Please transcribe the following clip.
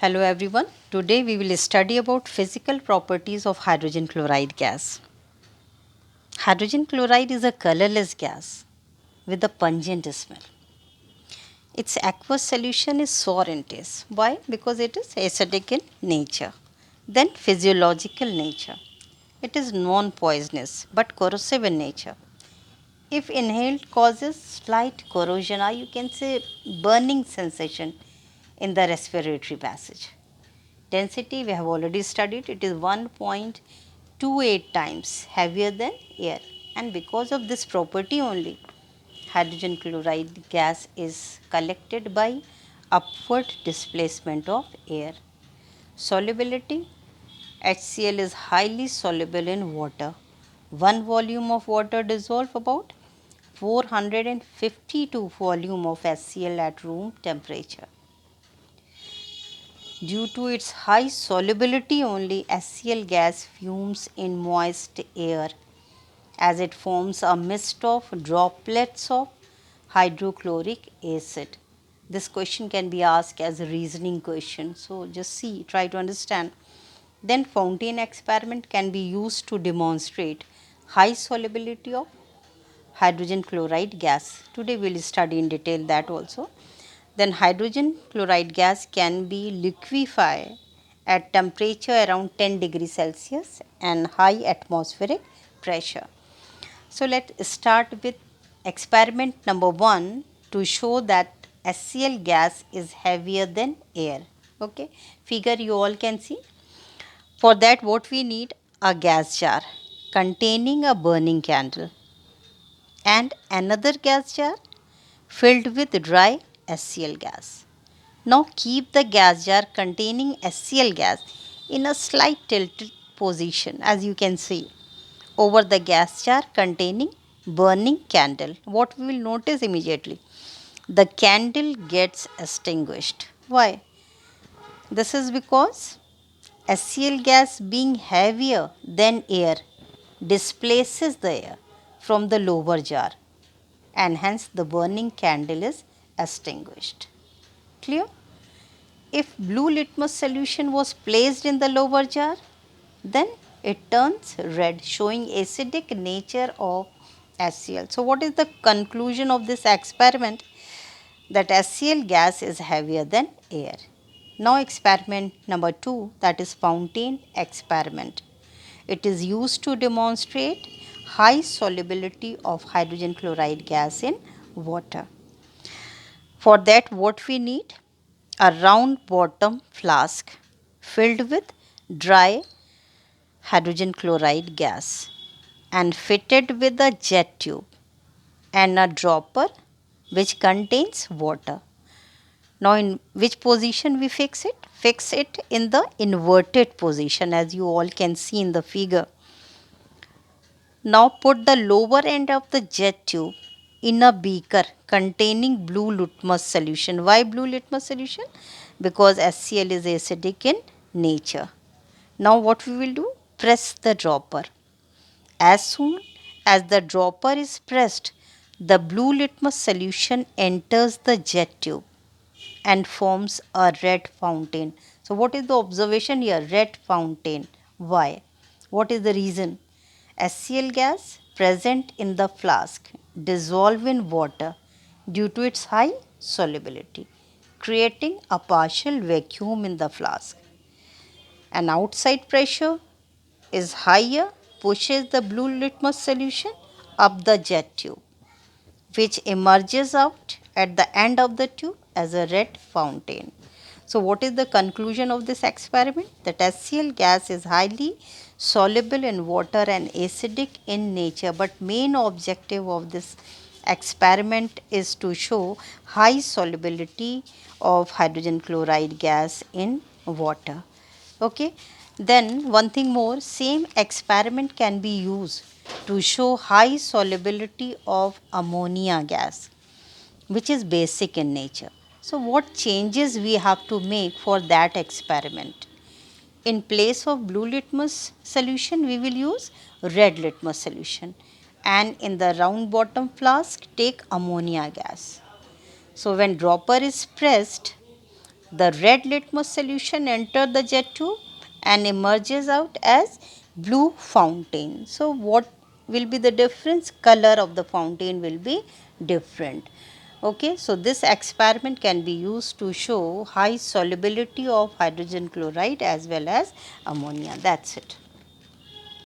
Hello everyone. Today we will study about physical properties of hydrogen chloride gas. Hydrogen chloride is a colorless gas with a pungent smell. Its aqueous solution is sour in taste. Why? Because it is acidic in nature. Then physiological nature. It is non-poisonous but corrosive in nature. If inhaled causes slight corrosion or you can say burning sensation in the respiratory passage. Density we have already studied, it is 1.28 times heavier than air, and because of this property only hydrogen chloride gas is collected by upward displacement of air. Solubility, HCl is highly soluble in water. One volume of water dissolve about 452 volume of HCl at room temperature. Due to its high solubility only, HCl gas fumes in moist air as it forms a mist of droplets of hydrochloric acid. This question can be asked as a reasoning question. So just see, try to understand. Then fountain experiment can be used to demonstrate high solubility of hydrogen chloride gas. Today we will study in detail that also. Then hydrogen chloride gas can be liquefied at temperature around 10 degrees Celsius and high atmospheric pressure. So let's start with experiment number 1 to show that HCl gas is heavier than air. Okay, figure you all can see. For that what we need, a gas jar containing a burning candle and another gas jar filled with dry HCl gas. Now keep the gas jar containing HCl gas in a slight tilted position as you can see over the gas jar containing burning candle. What we will notice immediately? The candle gets extinguished. Why? This is because HCl gas being heavier than air displaces the air from the lower jar and hence the burning candle is extinguished. Clear? If blue litmus solution was placed in the lower jar, then it turns red, showing acidic nature of HCl. So, what is the conclusion of this experiment? That HCl gas is heavier than air. Now, experiment number 2, that is fountain experiment. It is used to demonstrate high solubility of hydrogen chloride gas in water. For that, what we need? A round bottom flask filled with dry hydrogen chloride gas and fitted with a jet tube and a dropper which contains water. Now, in which position we fix it? Fix it in the inverted position as you all can see in the figure. Now, put the lower end of the jet tube in a beaker containing blue litmus solution. Why blue litmus solution? Because HCl is acidic in nature. Now, what we will do? Press the dropper. As soon as the dropper is pressed, the blue litmus solution enters the jet tube and forms a red fountain. So, what is the observation here? Red fountain. Why? What is the reason? HCl gas present in the flask dissolve in water due to its high solubility, creating a partial vacuum in the flask. An outside pressure is higher, pushes the blue litmus solution up the jet tube, which emerges out at the end of the tube as a red fountain. So, what is the conclusion of this experiment? That HCl gas is highly soluble in water and acidic in nature, but main objective of this experiment is to show high solubility of hydrogen chloride gas in water. Okay. Then one thing more, same experiment can be used to show high solubility of ammonia gas, which is basic in nature. So, what changes we have to make for that experiment? In place of blue litmus solution, we will use red litmus solution, and in the round bottom flask, take ammonia gas. So, when dropper is pressed, The red litmus solution enters the jet tube and emerges out as blue fountain. So, what will be the difference? Color of the fountain will be different. Okay, so this experiment can be used to show high solubility of hydrogen chloride as well as ammonia. That's it.